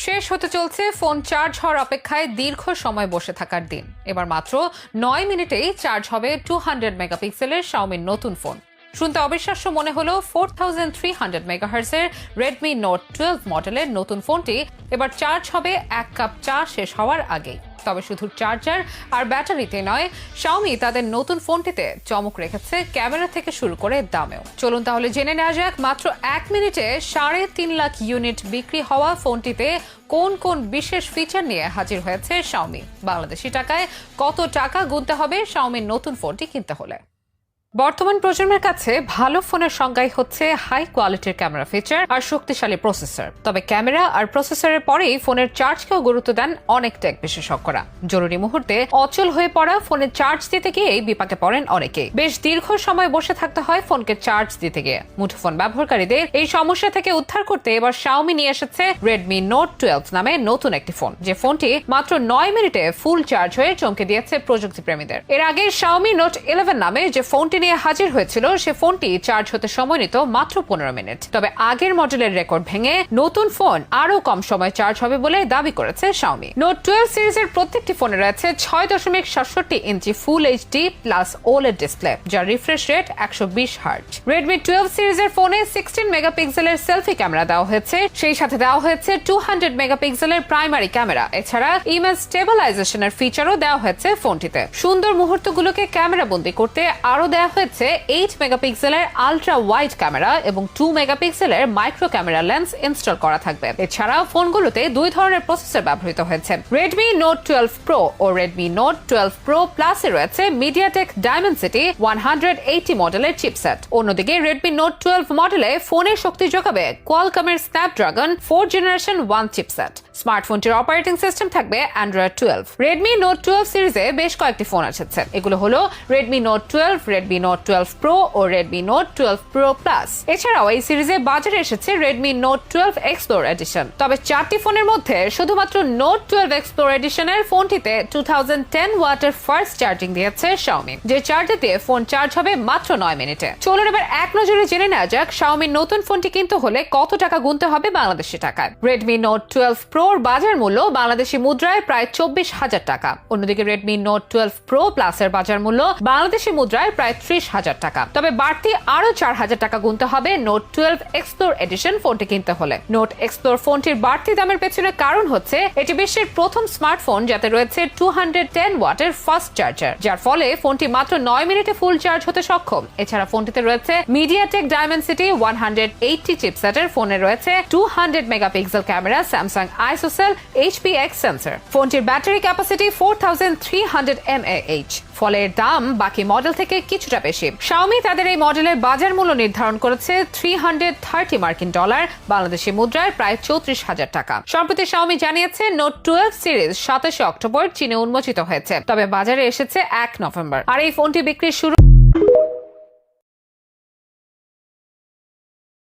শেষ হতে চলছে ফোন চার্জ হওয়ার অপেক্ষায় দীর্ঘ সময় বসে থাকার দিন। এবার মাত্র 9 মিনিটেই চার্জ হবে 200 মেগাপিক্সেলের শাওমির নতুন ফোন। শুনতে অবিশ্বাস্য মনে হলো 4300 মেগাহার্টজের রেডমি নোট 12 মডেলের নতুন ফোনটি এবার চার্জ হবে 1 কাপ চা শেষ হওয়ার আগেই। তবে শুধু চার্জার আর ব্যাটারিতে নয়, শাওমি তাদের নতুন ফোনটিতে চমক রেখেছে ক্যামেরা থেকে শুরু করে দামেও। চলুন তাহলে জেনে নেওয়া যাক মাত্র 1 মিনিটে 3.5 লাখ ইউনিট বিক্রি হওয়া ফোনটিতে কোন কোন বিশেষ ফিচার নিয়ে হাজির হয়েছে শাওমি। বাংলাদেশি টাকায় কত টাকা গুনতে হবে শাওমির নতুন ফোনটি কিনতে হলে। বর্তমান প্রজন্মের কাছে ভালো ফোনের সংজ্ঞাই হচ্ছে হাই কোয়ালিটির ক্যামেরা ফিচার আর শক্তিশালী প্রসেসর। তবে ক্যামেরা আর প্রসেসরের পরেই ফোনের চার্জকেও গুরুত্ব দেন অনেক টেক বিশেষজ্ঞরা। জরুরি মুহূর্তে অচল হয়ে পড়া ফোনের চার্জ দিতে গিয়েই বিপাকে পড়েন অনেকে। বেশ দীর্ঘ সময় বসে থাকতে হয় ফোনকে চার্জ দিতে গিয়ে। মুঠোফোন ব্যবহারকারীদের এই সমস্যা থেকে উদ্ধার করতে এবার শাওমি নিয়ে এসেছে রেডমি নোট 12 নামে নতুন একটি ফোন, যে ফোনটি মাত্র 9 মিনিটে ফুল চার্জ হয়ে চমকে দিয়েছে প্রযুক্তি প্রেমীদের। এর আগে শাওমি নোট 11 নামে যে ফোনটি নিয়ে হাজির হয়েছিল, সে ফোনটি চার্জ হতে সময় নিত মাত্র 15 মিনিট। তবে আগের মডেলের রেকর্ড ভেঙে নতুন ফোন আরো কম সময় চার্জ হবে বলে দাবি করেছে শাওমি। নোট 12 সিরিজের প্রত্যেকটি ফোনে রয়েছে 6.67 inch full HD plus OLED display, যার রিফ্রেশ রেট 120 হার্টজ। রেডমি 12 সিরিজের ফোনে 16 মেগাপিক্সেলের সেলফি ক্যামেরা দেওয়া হয়েছে, সেই সাথে দেওয়া হয়েছে 200 মেগাপিক্সেলের প্রাইমারি ক্যামেরা। এছাড়া ইমেজ স্টেবিলাইজেশনের ফিচারও দেওয়া হয়েছে ফোনটিতে। সুন্দর মুহূর্তগুলোকে ক্যামেরা বন্দী করতে আরো দেওয়া হয়েছে 8 মেগাপিক্সেলের আলট্রা ওয়াইড ক্যামেরা এবং 2 মেগাপিক্সেলের মাইক্রো ক্যামেরা লেন্স ইনস্টল করা থাকবে। এছাড়াও ফোনগুলোতে দুই ধরনের প্রসেসর ব্যবহৃত হয়েছে। রেডমি নোট 12 প্রো ও রেডমি নোট 12 প্রো প্লাস এ রয়েছে মিডিয়াটেক ডায়মেনসিটি 180 মডেলের চিপসেট। অন্যদিকে রেডমি নোট 12 মডেলে ফোনের শক্তি যোগাবে কোয়ালকমের স্ন্যাপড্রাগন 4 জেনারেশন 1 চিপসেট। স্মার্টফোনটির অপারেটিং সিস্টেম থাকবে অ্যান্ড্রয়েড 12। রেডমি নোট 12 সিরিজে বেশ কয়েকটি ফোন এসেছে। এগুলো হলো Redmi Note 12, Redmi Note 12 Pro ও রেডমি নোট 12 প্রো প্লাস। এছাড়াও এই সিরিজে বাজারে এসেছে রেডমি নোট 12 এক্সপ্লোর এডিশন। তবে 4টি ফোনের মধ্যে শুধুমাত্র নোট 12 এক্সপ্লোর এডিশনের ফোনটিতে 2010 ওয়াটের ফাস্ট চার্জিং দিয়েছে শাওমি, যে চার্জারতে ফোন চার্জ হবে মাত্র 9 মিনিটে। চলুন এবার এক নজরে জেনে নেওয়া যাক শাওমির নতুন ফোনটি কিনতে হলে কত টাকা গুনতে হবে বাংলাদেশি টাকায়। রেডমি নোট 12 প্রো বাজার মূল্য বাংলাদেশি মুদ্রায় প্রায় 24,000 টাকা। অন্যদিকে রেডমি নোট 12 প্রো প্লাস এর বাজার মূল্য বাংলাদেশি মুদ্রায় প্রায় 30,000 টাকা। তবে বাড়তি আরো 4,000 টাকা গুনতে হবে নোট 12 এক্সপ্লোর এডিশন ফোনটি কিনতে হলে। নোট এক্সপ্লোর ফোনটির বাড়তি দামের পেছনে কারণ হচ্ছে এটি বিশ্বের প্রথম স্মার্টফোন যাতে রয়েছে 210 ওয়াটের ফাস্ট চার্জার, যার ফলে ফোনটি মাত্র 9 মিনিটে ফুল চার্জ হতে সক্ষম। এছাড়া ফোনটিতে রয়েছে মিডিয়াটেক ডায়মেনসিটি 180 চিপসেটের, ফোনে রয়েছে 200 megapixel camera, Samsung ISOCELL HPX sensor. ফোনটির ব্যাটারি ক্যাপাসিটি 4300 mAh, ফলে এর দাম বাকি মডেল থেকে কিছুটা বেশি। শাওমি তাদের এই মডেলের বাজার মূল্য নির্ধারণ করেছে $330 মার্কিন, বাংলাদেশি মুদ্রায় প্রায় 34,000 টাকা। সম্প্রতি শাওমি জানিয়েছে নোট 12 সিরিজ 27 অক্টোবর চীনে উন্মোচিত হয়েছে, তবে বাজারে এসেছে 1 নভেম্বর। আর এই ফোনটি বিক্রির শুরু